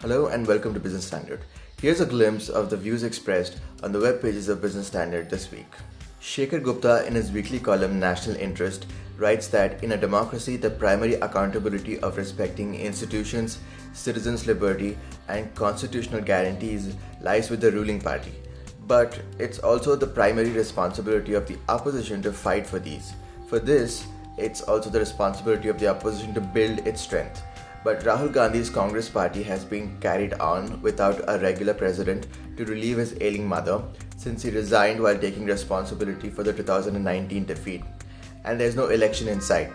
Hello and welcome to Business Standard. Here's a glimpse of the views expressed on the web pages of Business Standard this week. Shekhar Gupta, in his weekly column National Interest, writes that in a democracy, the primary accountability of respecting institutions, citizens' liberty, and constitutional guarantees lies with the ruling party. But it's also the primary responsibility of the opposition to fight for these. For this, it's also the responsibility of the opposition to build its strength. But Rahul Gandhi's Congress party has been carried on without a regular president to relieve his ailing mother since he resigned while taking responsibility for the 2019 defeat. And there's no election in sight.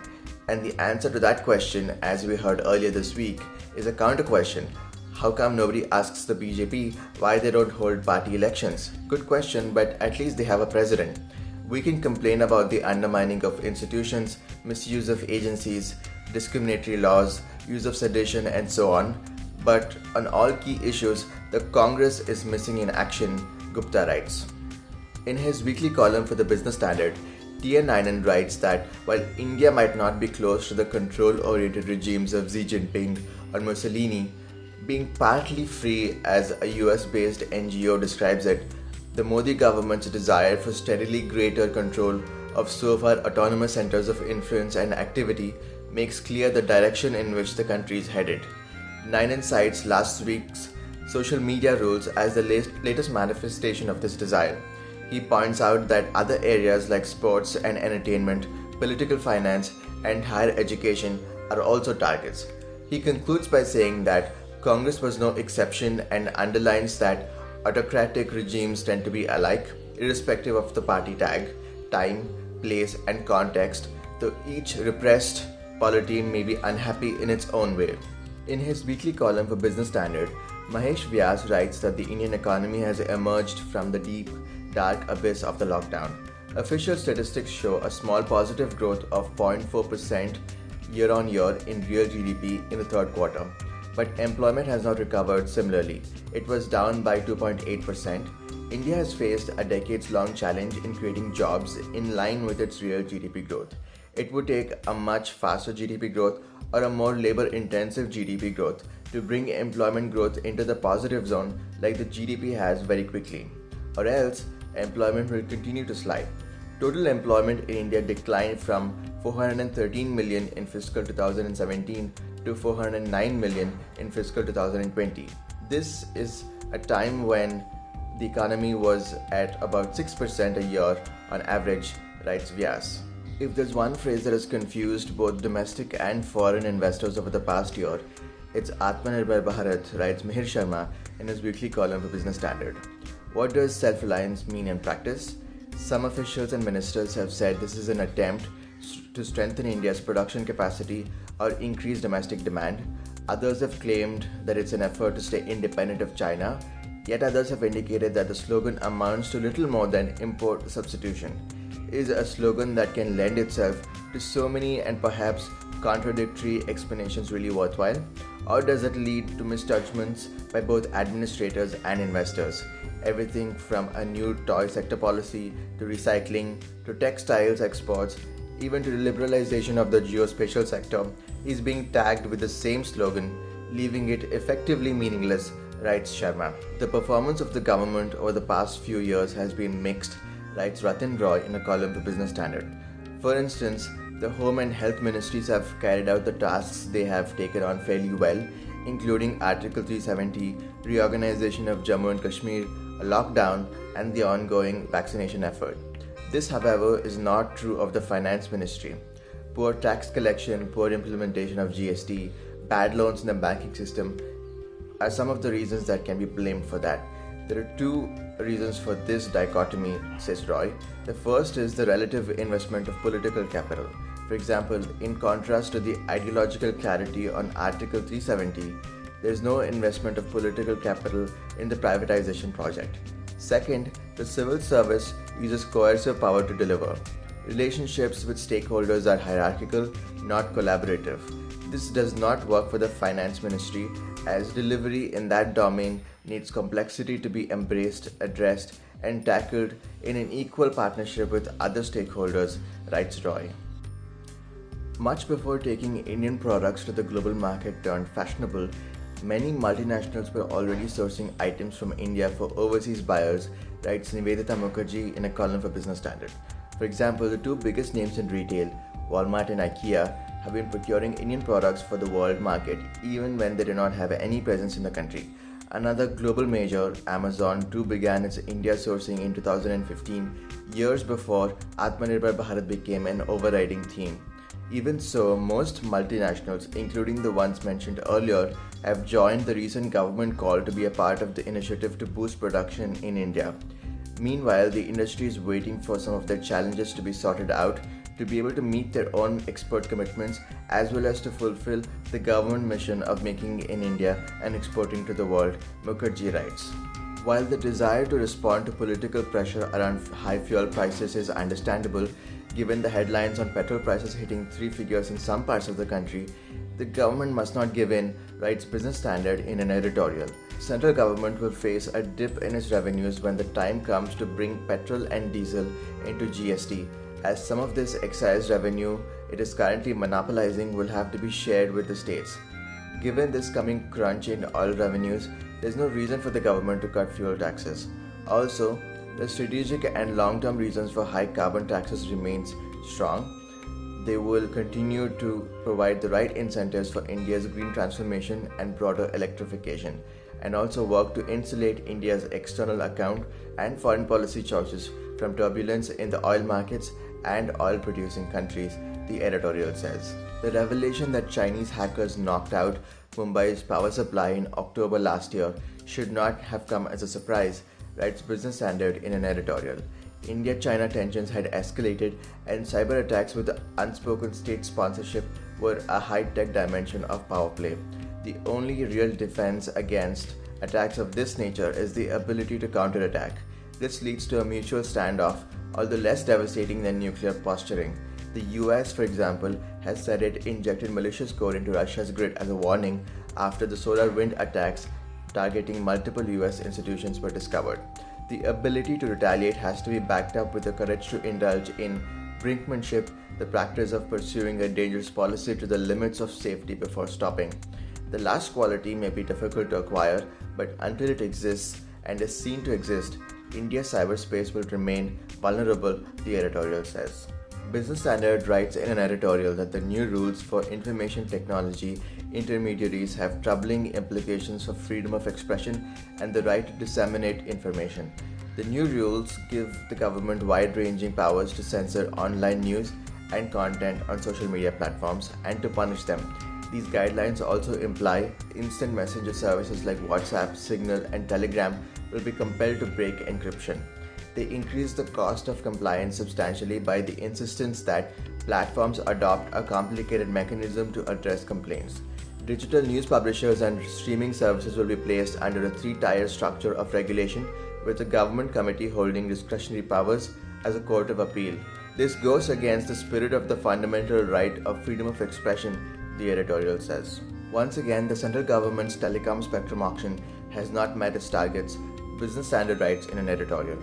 And the answer to that question, as we heard earlier this week, is a counter question. How come nobody asks the BJP why they don't hold party elections? Good question, but at least they have a president. We can complain about the undermining of institutions, misuse of agencies, discriminatory laws, use of sedition, and so on. But on all key issues, the Congress is missing in action, Gupta writes. In his weekly column for the Business Standard, T.N. Nayanan writes that while India might not be close to the control-oriented regimes of Xi Jinping or Mussolini, being partly free, as a US-based NGO describes it, the Modi government's desire for steadily greater control of so far autonomous centers of influence and activity makes clear the direction in which the country is headed. Nayanan cites last week's social media rules as the latest manifestation of this desire. He points out that other areas like sports and entertainment, political finance, and higher education are also targets. He concludes by saying that Congress was no exception and underlines that autocratic regimes tend to be alike, irrespective of the party tag, time, place, and context, though each repressed polity may be unhappy in its own way. In his weekly column for Business Standard, Mahesh Vyas writes that the Indian economy has emerged from the deep, dark abyss of the lockdown. Official statistics show a small positive growth of 0.4% year-on-year in real GDP in the third quarter, but employment has not recovered similarly. It was down by 2.8%. India has faced a decades-long challenge in creating jobs in line with its real GDP growth. It would take a much faster GDP growth or a more labor-intensive GDP growth to bring employment growth into the positive zone like the GDP has very quickly. Or else, employment will continue to slide. Total employment in India declined from 413 million in fiscal 2017 to 409 million in fiscal 2020. This is a time when the economy was at about 6% a year on average, writes Vyas. If there's one phrase that has confused both domestic and foreign investors over the past year, it's Aatmanirbhar Bharat, writes Mihir Sharma in his weekly column for Business Standard. What does self-reliance mean in practice? Some officials and ministers have said this is an attempt to strengthen India's production capacity or increase domestic demand. Others have claimed that it's an effort to stay independent of China. Yet others have indicated that the slogan amounts to little more than import substitution. Is a slogan that can lend itself to so many and perhaps contradictory explanations really worthwhile? Or does it lead to misjudgments by both administrators and investors? Everything from a new toy sector policy to recycling to textiles exports, even to the liberalization of the geospatial sector, is being tagged with the same slogan, leaving it effectively meaningless, writes Sharma. The performance of the government over the past few years has been mixed, writes Ratin Roy in a column for Business Standard. For instance, the Home and Health Ministries have carried out the tasks they have taken on fairly well, including Article 370, reorganization of Jammu and Kashmir, a lockdown, and the ongoing vaccination effort. This, however, is not true of the Finance Ministry. Poor tax collection, poor implementation of GST, bad loans in the banking system are some of the reasons that can be blamed for that. There are two reasons for this dichotomy, says Roy. The first is the relative investment of political capital. For example, in contrast to the ideological clarity on Article 370, there is no investment of political capital in the privatization project. Second, the civil service uses coercive power to deliver. Relationships with stakeholders are hierarchical, not collaborative. This does not work for the Finance Ministry, as delivery in that domain needs complexity to be embraced, addressed, and tackled in an equal partnership with other stakeholders, writes Roy. Much before taking Indian products to the global market turned fashionable, Many multinationals were already sourcing items from India for overseas buyers, writes Nivedita Mukherjee in a column for Business Standard. For example, the two biggest names in retail, Walmart and IKEA, have been procuring Indian products for the world market even when they do not have any presence in the country. Another global major, Amazon, too began its India sourcing in 2015, years before Aatmanirbhar Bharat became an overriding theme. Even so, most multinationals, including the ones mentioned earlier, have joined the recent government call to be a part of the initiative to boost production in India. Meanwhile, the industry is waiting for some of their challenges to be sorted out to be able to meet their own export commitments as well as to fulfill the government mission of making in India and exporting to the world, Mukherjee writes. While the desire to respond to political pressure around high fuel prices is understandable, given the headlines on petrol prices hitting three figures in some parts of the country, the government must not give in, writes Business Standard in an editorial. Central government will face a dip in its revenues when the time comes to bring petrol and diesel into GST, as some of this excise revenue it is currently monopolizing will have to be shared with the states. Given this coming crunch in oil revenues, there is no reason for the government to cut fuel taxes. Also, the strategic and long-term reasons for high carbon taxes remains strong. They will continue to provide the right incentives for India's green transformation and broader electrification, and also work to insulate India's external account and foreign policy choices from turbulence in the oil markets and oil-producing countries, the editorial says. The revelation that Chinese hackers knocked out Mumbai's power supply in October last year should not have come as a surprise, writes Business Standard in an editorial. India-China tensions had escalated and cyber attacks with the unspoken state sponsorship were a high-tech dimension of power play. The only real defense against attacks of this nature is the ability to counterattack. This leads to a mutual standoff, although less devastating than nuclear posturing. The US, for example, has said it injected malicious code into Russia's grid as a warning after the solar wind attacks targeting multiple US institutions were discovered. The ability to retaliate has to be backed up with the courage to indulge in brinkmanship, the practice of pursuing a dangerous policy to the limits of safety before stopping. The last quality may be difficult to acquire, but until it exists and is seen to exist, India's cyberspace will remain vulnerable, the editorial says. Business Standard writes in an editorial that the new rules for information technology intermediaries have troubling implications for freedom of expression and the right to disseminate information. The new rules give the government wide-ranging powers to censor online news and content on social media platforms and to punish them. These guidelines also imply instant messenger services like WhatsApp, Signal, and Telegram will be compelled to break encryption. They increase the cost of compliance substantially by the insistence that platforms adopt a complicated mechanism to address complaints. Digital news publishers and streaming services will be placed under a three-tier structure of regulation, with a government committee holding discretionary powers as a court of appeal. This goes against the spirit of the fundamental right of freedom of expression, the editorial says. Once again, the central government's telecom spectrum auction has not met its targets, Business Standard writes in an editorial.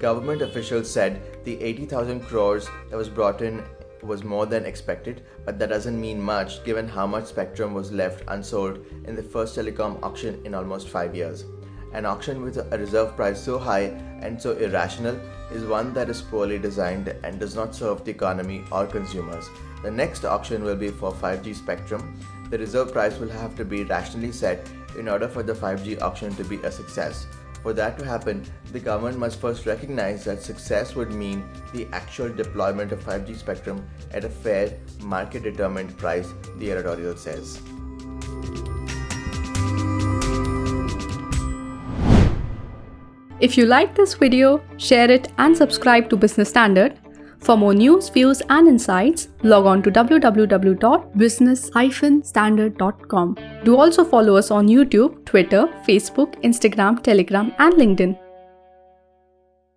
Government officials said the 80,000 crores that was brought in was more than expected, but that doesn't mean much given how much spectrum was left unsold in the first telecom auction in almost 5 years. An auction with a reserve price so high and so irrational is one that is poorly designed and does not serve the economy or consumers. The next auction will be for 5G spectrum. The reserve price will have to be rationally set in order for the 5G auction to be a success. For that to happen, the government must first recognize that success would mean the actual deployment of 5G spectrum at a fair, market-determined price, the editorial says. If you like this video, share it and subscribe to Business Standard. For more news, views and insights, log on to www.business-standard.com. Do also follow us on YouTube, Twitter, Facebook, Instagram, Telegram and LinkedIn.